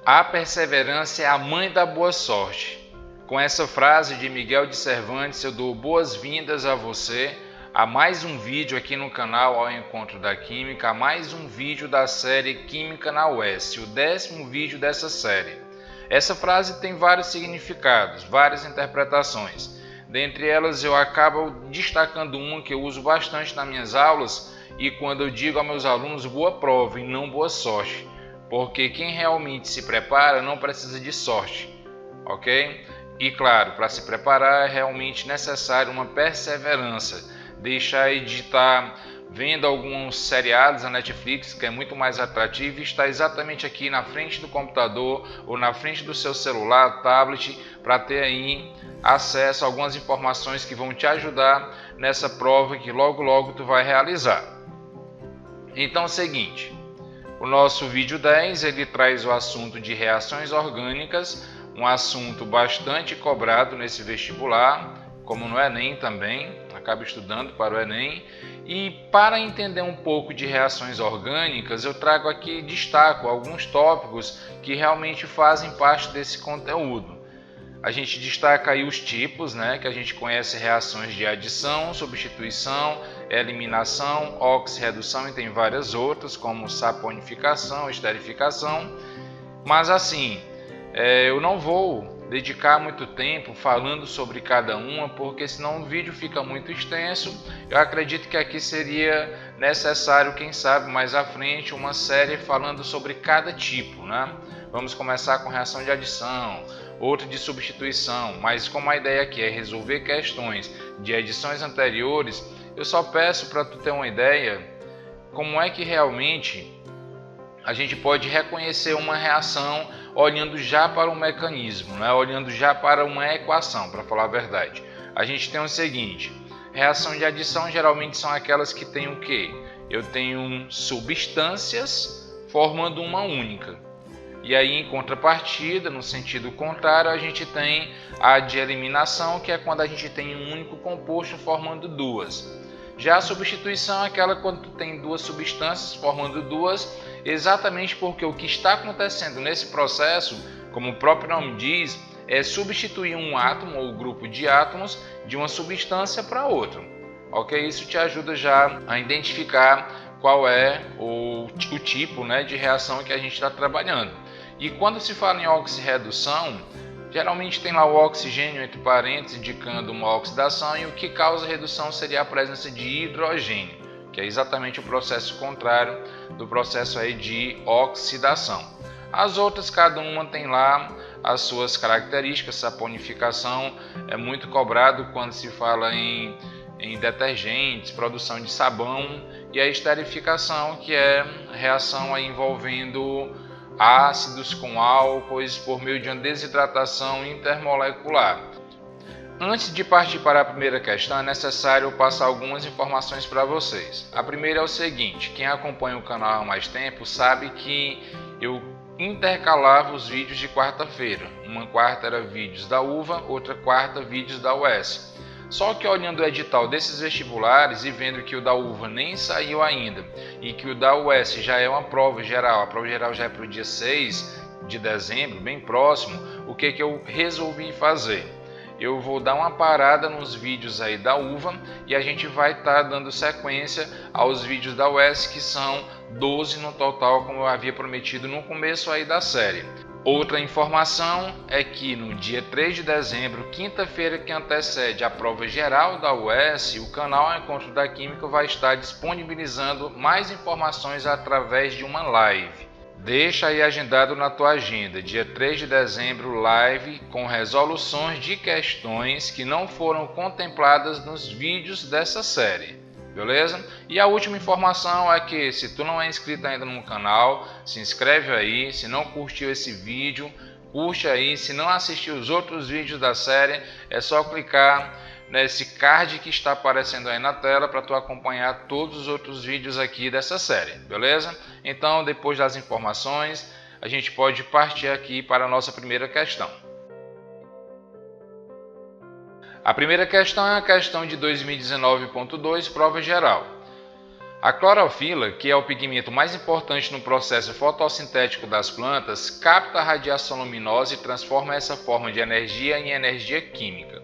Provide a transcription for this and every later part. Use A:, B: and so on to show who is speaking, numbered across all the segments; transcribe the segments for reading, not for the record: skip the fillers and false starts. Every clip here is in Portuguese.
A: A perseverança é a mãe da boa sorte. Com essa frase de Miguel de Cervantes, eu dou boas-vindas a você a mais um vídeo aqui no canal Ao Encontro da Química, a mais um vídeo da série Química na UES, o 10º vídeo dessa série. Essa frase tem vários significados, várias interpretações. Dentre elas eu acabo destacando uma que eu uso bastante nas minhas aulas e quando eu digo aos meus alunos boa prova e não boa sorte, porque quem realmente se prepara não precisa de sorte, ok? E claro, para se preparar é realmente necessário uma perseverança. Deixar aí de estar vendo alguns seriados na Netflix, que é muito mais atrativo, e estar exatamente aqui na frente do computador ou na frente do seu celular, tablet, para ter aí acesso a algumas informações que vão te ajudar nessa prova que logo logo tu vai realizar. Então é o seguinte, o nosso vídeo 10 ele traz o assunto de reações orgânicas, um assunto bastante cobrado nesse vestibular, como no Enem também, acabo estudando para o Enem. E para entender um pouco de reações orgânicas, eu trago aqui, destaco alguns tópicos que realmente fazem parte desse conteúdo. A gente destaca aí os tipos, que a gente conhece reações de adição, substituição, eliminação, oxirredução e tem várias outras, como saponificação, esterificação. Mas assim, eu não vou dedicar muito tempo falando sobre cada uma, porque senão o vídeo fica muito extenso. Eu acredito que aqui seria necessário, quem sabe, mais à frente, uma série falando sobre cada tipo, Vamos começar com reação de adição, outra de substituição, mas como a ideia aqui é resolver questões de edições anteriores, eu só peço para tu ter uma ideia como é que realmente a gente pode reconhecer uma reação olhando já para o mecanismo, olhando já para uma equação, para falar a verdade. A gente tem o seguinte, reação de adição geralmente são aquelas que têm o quê? Eu tenho substâncias formando uma única. E aí, em contrapartida, no sentido contrário, a gente tem a de eliminação, que é quando a gente tem um único composto formando duas. Já a substituição é aquela quando tu tem duas substâncias formando duas, exatamente porque o que está acontecendo nesse processo, como o próprio nome diz, é substituir um átomo ou grupo de átomos de uma substância para outra. Ok? Isso te ajuda já a identificar qual é o tipo de reação que a gente está trabalhando. E quando se fala em oxirredução, geralmente tem lá o oxigênio entre parênteses indicando uma oxidação e o que causa redução seria a presença de hidrogênio, que é exatamente o processo contrário do processo aí de oxidação. As outras, cada uma tem lá as suas características. Saponificação é muito cobrado quando se fala em detergentes, produção de sabão, e a esterificação, que é reação aí envolvendo ácidos com álcoois por meio de uma desidratação intermolecular. Antes de partir para a primeira questão, é necessário passar algumas informações para vocês. A primeira é o seguinte, quem acompanha o canal há mais tempo sabe que eu intercalava os vídeos de quarta-feira. Uma quarta era vídeos da UVA, outra quarta vídeos da UES. Só que olhando o edital desses vestibulares e vendo que o da UVA nem saiu ainda e que o da UES já é uma prova geral, a prova geral já é para o dia 6 de dezembro, bem próximo, o que eu resolvi fazer? Eu vou dar uma parada nos vídeos aí da UVA e a gente vai estar dando sequência aos vídeos da UES, que são 12 no total, como eu havia prometido no começo aí da série. Outra informação é que no dia 3 de dezembro, quinta-feira que antecede a prova geral da UES, o canal Encontro da Química vai estar disponibilizando mais informações através de uma live. Deixa aí agendado na tua agenda, dia 3 de dezembro, live com resoluções de questões que não foram contempladas nos vídeos dessa série. Beleza? E a última informação é que se tu não é inscrito ainda no canal, se inscreve aí. Se não curtiu esse vídeo, curte aí. Se não assistiu os outros vídeos da série, é só clicar nesse card que está aparecendo aí na tela para tu acompanhar todos os outros vídeos aqui dessa série, beleza? Então, depois das informações, a gente pode partir aqui para a nossa primeira questão. A primeira questão é a questão de 2019.2, prova geral. A clorofila, que é o pigmento mais importante no processo fotossintético das plantas, capta a radiação luminosa e transforma essa forma de energia em energia química.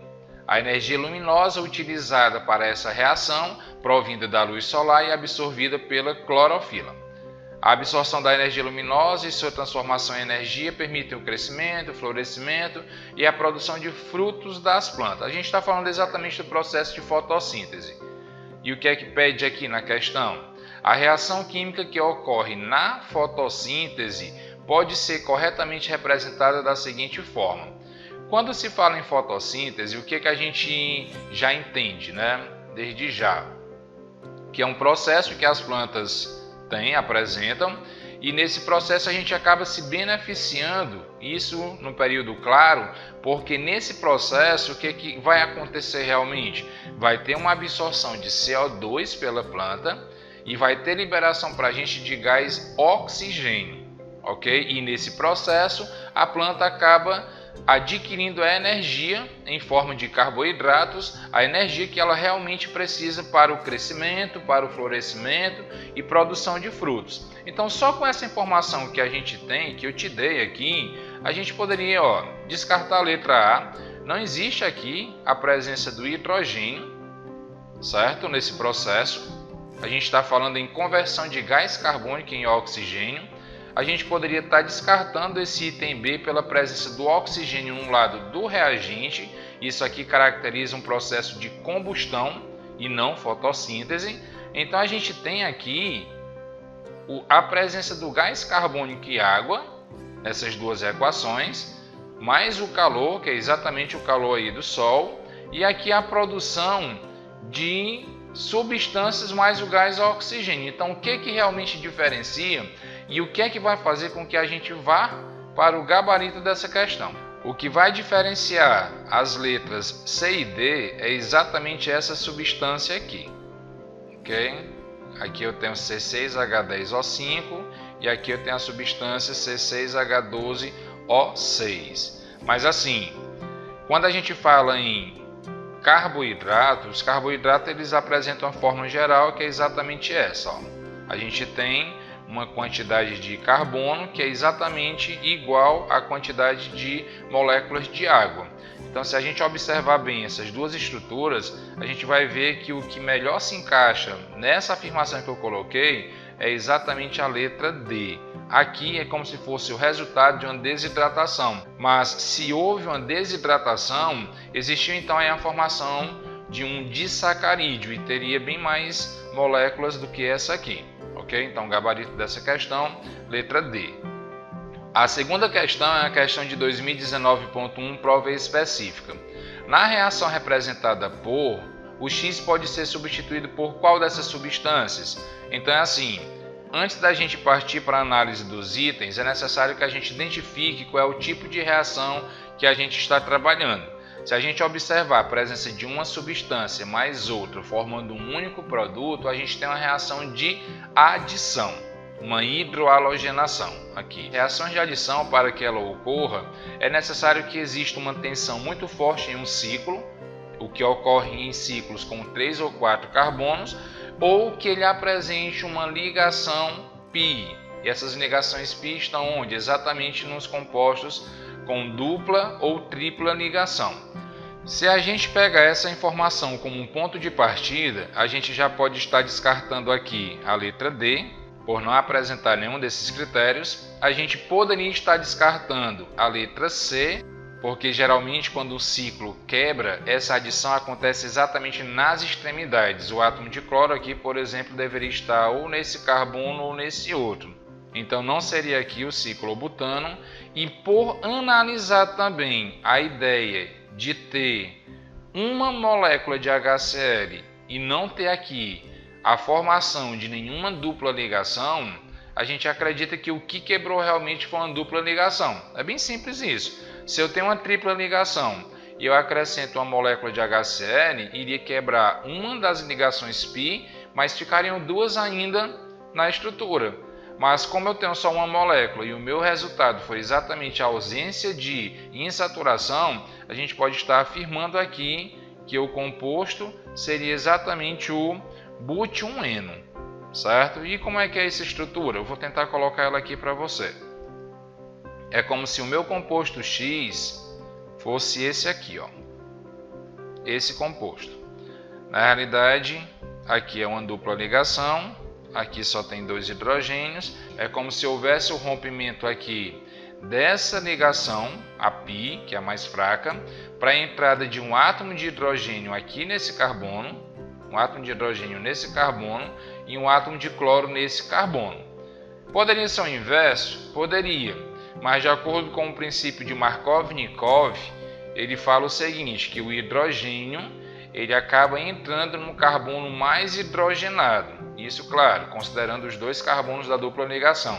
A: A energia luminosa utilizada para essa reação, provinda da luz solar e absorvida pela clorofila. A absorção da energia luminosa e sua transformação em energia permitem o crescimento, o florescimento e a produção de frutos das plantas. A gente está falando exatamente do processo de fotossíntese. E o que é que pede aqui na questão? A reação química que ocorre na fotossíntese pode ser corretamente representada da seguinte forma. Quando se fala em fotossíntese, o que é que a gente já entende, né? Desde já, que é um processo que as plantas apresentam, e nesse processo a gente acaba se beneficiando, isso no período claro, porque nesse processo o que vai acontecer realmente? Vai ter uma absorção de CO2 pela planta e vai ter liberação para a gente de gás oxigênio, ok? E nesse processo a planta acaba adquirindo a energia em forma de carboidratos, a energia que ela realmente precisa para o crescimento, para o florescimento e produção de frutos. Então, só com essa informação que a gente tem, que eu te dei aqui, a gente poderia descartar a letra A. Não existe aqui a presença do hidrogênio, certo? Nesse processo, a gente está falando em conversão de gás carbônico em oxigênio. A gente poderia estar descartando esse item B pela presença do oxigênio no lado do reagente. Isso aqui caracteriza um processo de combustão e não fotossíntese. Então a gente tem aqui a presença do gás carbônico e água, essas duas equações, mais o calor, que é exatamente o calor aí do Sol, e aqui a produção de substâncias mais o gás oxigênio. Então o que realmente diferencia e o que é que vai fazer com que a gente vá para o gabarito dessa questão? O que vai diferenciar as letras C e D é exatamente essa substância aqui, ok? Aqui eu tenho C6H10O5 e aqui eu tenho a substância C6H12O6. Mas assim, quando a gente fala em carboidratos, os carboidratos eles apresentam uma fórmula geral que é exatamente essa. A gente tem uma quantidade de carbono que é exatamente igual à quantidade de moléculas de água. Então, se a gente observar bem essas duas estruturas, a gente vai ver que o que melhor se encaixa nessa afirmação que eu coloquei é exatamente a letra D. Aqui é como se fosse o resultado de uma desidratação, mas se houve uma desidratação, existiu então aí a formação de um disacarídeo e teria bem mais moléculas do que essa aqui. Ok? Então, gabarito dessa questão, letra D. A segunda questão é a questão de 2019.1, prova específica. Na reação representada por, o X pode ser substituído por qual dessas substâncias? Então é assim, antes da gente partir para a análise dos itens, é necessário que a gente identifique qual é o tipo de reação que a gente está trabalhando. Se a gente observar a presença de uma substância mais outra formando um único produto, a gente tem uma reação de adição, uma hidroalogenação. Aqui, reações de adição, para que ela ocorra, é necessário que exista uma tensão muito forte em um ciclo, o que ocorre em ciclos com 3 ou 4 carbonos, ou que ele apresente uma ligação π. E essas ligações π estão onde? Exatamente nos compostos com dupla ou tripla ligação. Se a gente pega essa informação como um ponto de partida, a gente já pode estar descartando aqui a letra D, por não apresentar nenhum desses critérios. A gente poderia estar descartando a letra C, porque geralmente quando o ciclo quebra, essa adição acontece exatamente nas extremidades. O átomo de cloro aqui, por exemplo, deveria estar ou nesse carbono ou nesse outro. Então não seria aqui o ciclobutano. E por analisar também a ideia de ter uma molécula de HCl e não ter aqui a formação de nenhuma dupla ligação, a gente acredita que o que quebrou realmente foi uma dupla ligação. É bem simples isso. Se eu tenho uma tripla ligação e eu acrescento uma molécula de HCl, iria quebrar uma das ligações π, mas ficariam duas ainda na estrutura. Mas como eu tenho só uma molécula e o meu resultado foi exatamente a ausência de insaturação, a gente pode estar afirmando aqui que o composto seria exatamente o bút-1-eno. certo? E como é que é essa estrutura? Eu vou tentar colocar ela aqui para você. É como se o meu composto X fosse esse aqui, ó. Esse composto. Na realidade, aqui é uma dupla ligação, aqui só tem 2 hidrogênios. É como se houvesse o rompimento aqui dessa ligação, a π, que é a mais fraca, para a entrada de um átomo de hidrogênio aqui nesse carbono, um átomo de hidrogênio nesse carbono e um átomo de cloro nesse carbono. Poderia ser o inverso? Poderia, mas de acordo com o princípio de Markov-Nikov, ele fala o seguinte, que o hidrogênio ele acaba entrando no carbono mais hidrogenado. Isso, claro, considerando os 2 carbonos da dupla ligação.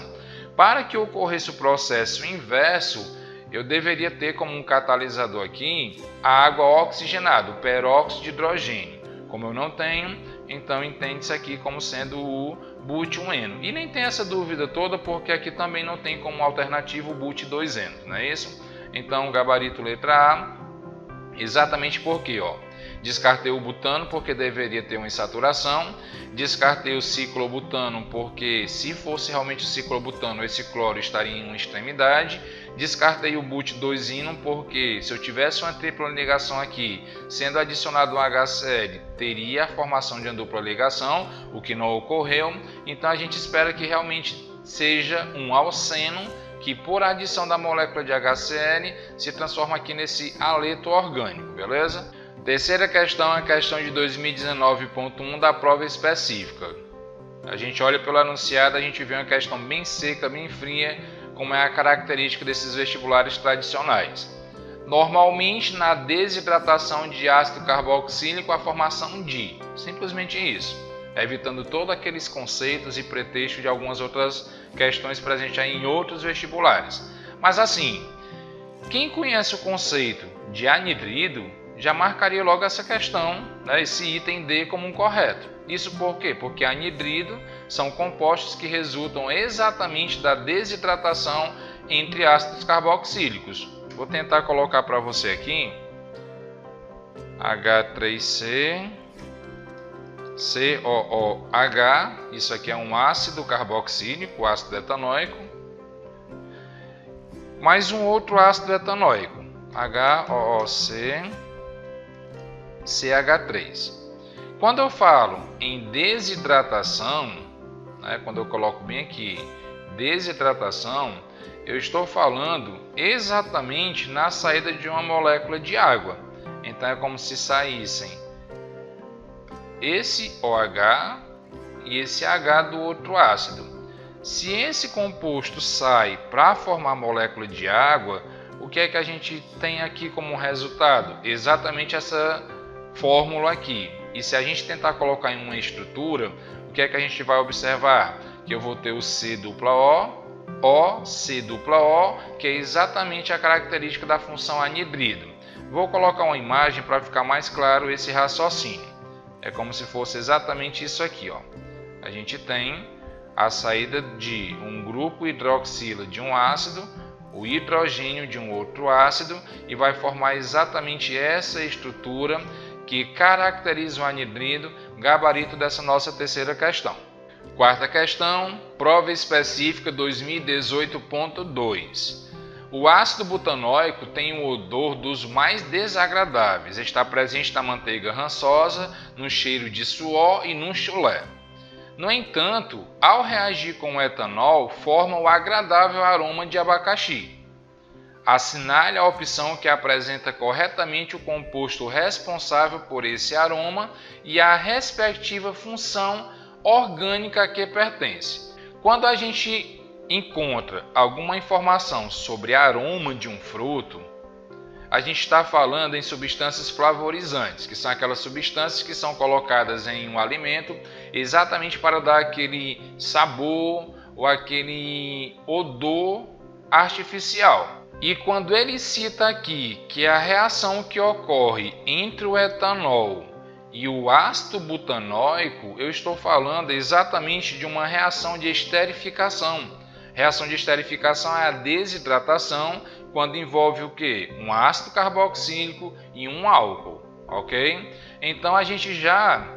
A: Para que ocorresse o processo inverso, eu deveria ter como um catalisador aqui a água oxigenada, o peróxido de hidrogênio. Como eu não tenho, então entende-se aqui como sendo o but-1-eno. E nem tem essa dúvida toda, porque aqui também não tem como alternativa o but-2-eno, não é isso? Então, gabarito letra A, exatamente porque, ó, descartei o butano porque deveria ter uma insaturação, descartei o ciclobutano porque se fosse realmente o ciclobutano, esse cloro estaria em uma extremidade, descartei o but-2-ino porque se eu tivesse uma tripla ligação aqui, sendo adicionado um HCl, teria a formação de uma dupla ligação, o que não ocorreu, então a gente espera que realmente seja um alceno, que por adição da molécula de HCl se transforma aqui nesse haleto orgânico, beleza? Terceira questão é a questão de 2019.1 da prova específica. A gente olha pelo enunciado, a gente vê uma questão bem seca, bem fria, como é a característica desses vestibulares tradicionais. Normalmente, na desidratação de ácido carboxílico, a formação de, simplesmente isso, evitando todos aqueles conceitos e pretextos de algumas outras questões presentes aí em outros vestibulares. Mas assim, quem conhece o conceito de anidrido já marcaria logo essa questão, né, esse item D como um correto. Isso por quê? Porque anidrido são compostos que resultam exatamente da desidratação entre ácidos carboxílicos. Vou tentar colocar para você aqui H3C, COOH, isso aqui é um ácido carboxílico, ácido etanóico, mais um outro ácido etanóico, HOOC, CH3. Quando eu falo em desidratação, né, quando eu coloco bem aqui desidratação, eu estou falando exatamente na saída de uma molécula de água. Então é como se saíssem esse OH e esse H do outro ácido. Se esse composto sai para formar molécula de água, o que é que a gente tem aqui como resultado? Exatamente essa fórmula aqui. E se a gente tentar colocar em uma estrutura, o que é que a gente vai observar? Que eu vou ter o C dupla O, C dupla O, que é exatamente a característica da função anidrido. Vou colocar uma imagem para ficar mais claro esse raciocínio. É como se fosse exatamente isso aqui, ó. A gente tem a saída de um grupo hidroxila de um ácido, o hidrogênio de um outro ácido, e vai formar exatamente essa estrutura que caracteriza o anidrido, gabarito dessa nossa terceira questão. Quarta questão, prova específica 2018.2. O ácido butanóico tem um odor dos mais desagradáveis, está presente na manteiga rançosa, no cheiro de suor e no chulé. No entanto, ao reagir com o etanol, forma o agradável aroma de abacaxi. Assinale a opção que apresenta corretamente o composto responsável por esse aroma e a respectiva função orgânica a que pertence. Quando a gente encontra alguma informação sobre aroma de um fruto, a gente está falando em substâncias flavorizantes, que são aquelas substâncias que são colocadas em um alimento exatamente para dar aquele sabor ou aquele odor artificial. E quando ele cita aqui que a reação que ocorre entre o etanol e o ácido butanóico, eu estou falando exatamente de uma reação de esterificação. Reação de esterificação é a desidratação, quando envolve o quê? Um ácido carboxílico e um álcool, ok? Então a gente já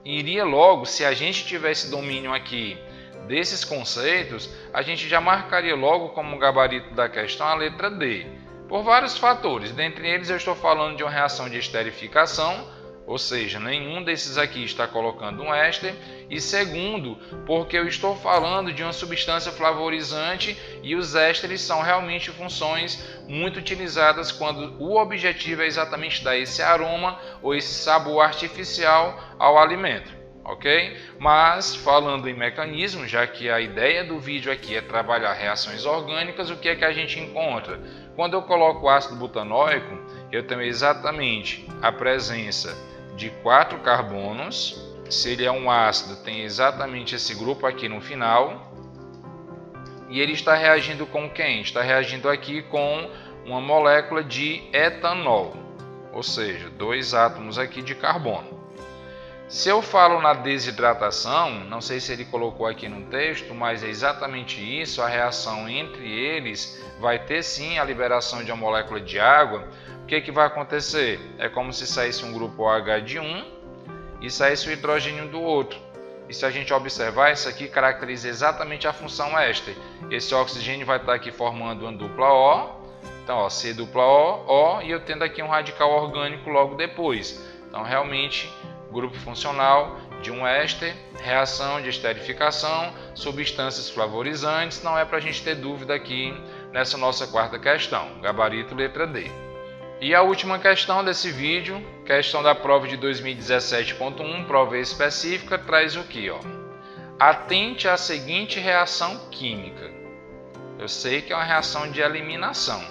A: iria logo, se a gente tivesse domínio aqui desses conceitos, a gente já marcaria logo como gabarito da questão a letra D, por vários fatores. Dentre eles eu estou falando de uma reação de esterificação, ou seja, nenhum desses aqui está colocando um éster, e segundo, porque eu estou falando de uma substância flavorizante e os ésteres são realmente funções muito utilizadas quando o objetivo é exatamente dar esse aroma ou esse sabor artificial ao alimento, ok? Mas falando em mecanismo, já que a ideia do vídeo aqui é trabalhar reações orgânicas, o que é que a gente encontra? Quando eu coloco o ácido butanóico, eu tenho exatamente a presença de 4 carbonos. Se ele é um ácido, tem exatamente esse grupo aqui no final. E ele está reagindo com quem? Está reagindo aqui com uma molécula de etanol, ou seja, 2 átomos aqui de carbono. Se eu falo na desidratação, não sei se ele colocou aqui no texto, mas é exatamente isso, a reação entre eles vai ter sim a liberação de uma molécula de água. O que vai acontecer? É como se saísse um grupo OH de um e saísse o hidrogênio do outro. E se a gente observar, isso aqui caracteriza exatamente a função éster. Esse oxigênio vai estar aqui formando uma dupla O. Então, ó, C dupla O, O, e eu tendo aqui um radical orgânico logo depois. Então, realmente, grupo funcional de um éster, reação de esterificação, substâncias flavorizantes, não é para a gente ter dúvida aqui nessa nossa quarta questão, gabarito letra D. E a última questão desse vídeo, questão da prova de 2017.1, prova específica, traz o que? Atente à seguinte reação química. Eu sei que é uma reação de eliminação.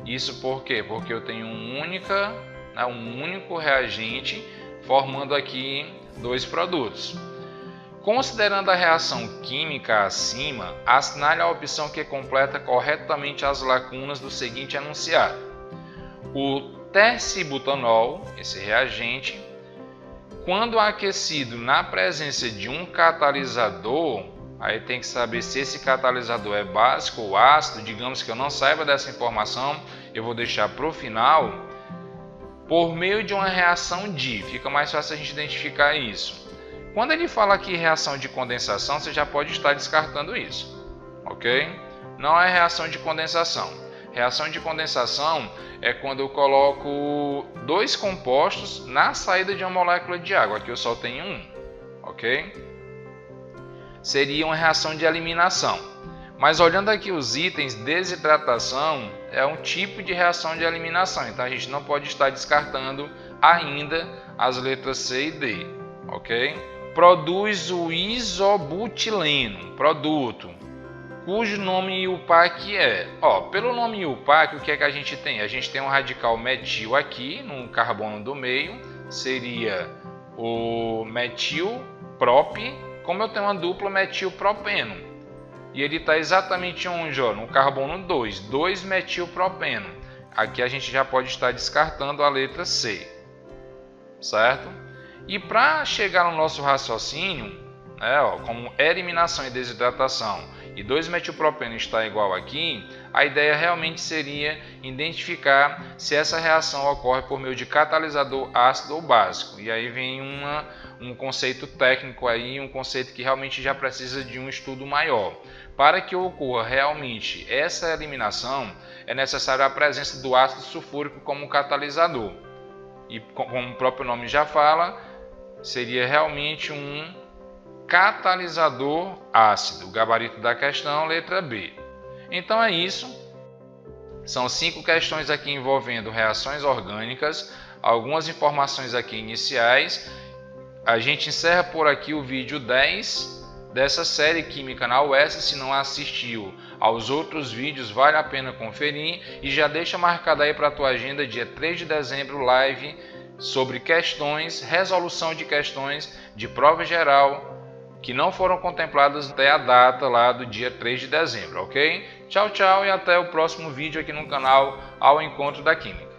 A: Isso por quê? Porque eu tenho um único reagente formando aqui 2 produtos. Considerando a reação química acima, assinale a opção que completa corretamente as lacunas do seguinte enunciado. O tercibutanol, esse reagente, quando aquecido na presença de um catalisador, aí tem que saber se esse catalisador é básico ou ácido. Digamos que eu não saiba dessa informação, eu vou deixar para o final. Por meio de uma reação fica mais fácil a gente identificar isso. Quando ele fala aqui reação de condensação, você já pode estar descartando isso, ok? Não é reação de condensação. Reação de condensação é quando eu coloco 2 compostos na saída de uma molécula de água. Aqui eu só tenho um, ok? Seria uma reação de eliminação. Mas olhando aqui os itens, desidratação é um tipo de reação de eliminação. Então a gente não pode estar descartando ainda as letras C e D, ok? Produz o isobutileno, produto, cujo nome IUPAC é. Pelo nome IUPAC, o que é que a gente tem? A gente tem um radical metil aqui, no carbono do meio, seria o metilprop, como eu tenho uma dupla metilpropeno. E ele está exatamente onde? No carbono 2, 2-metilpropeno. Aqui a gente já pode estar descartando a letra C, certo? E para chegar no nosso raciocínio, como eliminação e desidratação, e 2-metilpropeno está igual aqui, a ideia realmente seria identificar se essa reação ocorre por meio de catalisador ácido ou básico. E aí vem um conceito técnico aí, um conceito que realmente já precisa de um estudo maior. Para que ocorra realmente essa eliminação, é necessária a presença do ácido sulfúrico como catalisador. E como o próprio nome já fala, seria realmente um catalisador ácido. O gabarito da questão, letra B. Então é isso. São 5 questões aqui envolvendo reações orgânicas, algumas informações aqui iniciais. A gente encerra por aqui o vídeo 10 dessa série Química na UES. Se não assistiu aos outros vídeos, vale a pena conferir. E já deixa marcado aí para a tua agenda, dia 3 de dezembro, live sobre questões, resolução de questões de prova geral que não foram contempladas até a data lá do dia 3 de dezembro, ok? Tchau, tchau e até o próximo vídeo aqui no canal Ao Encontro da Química.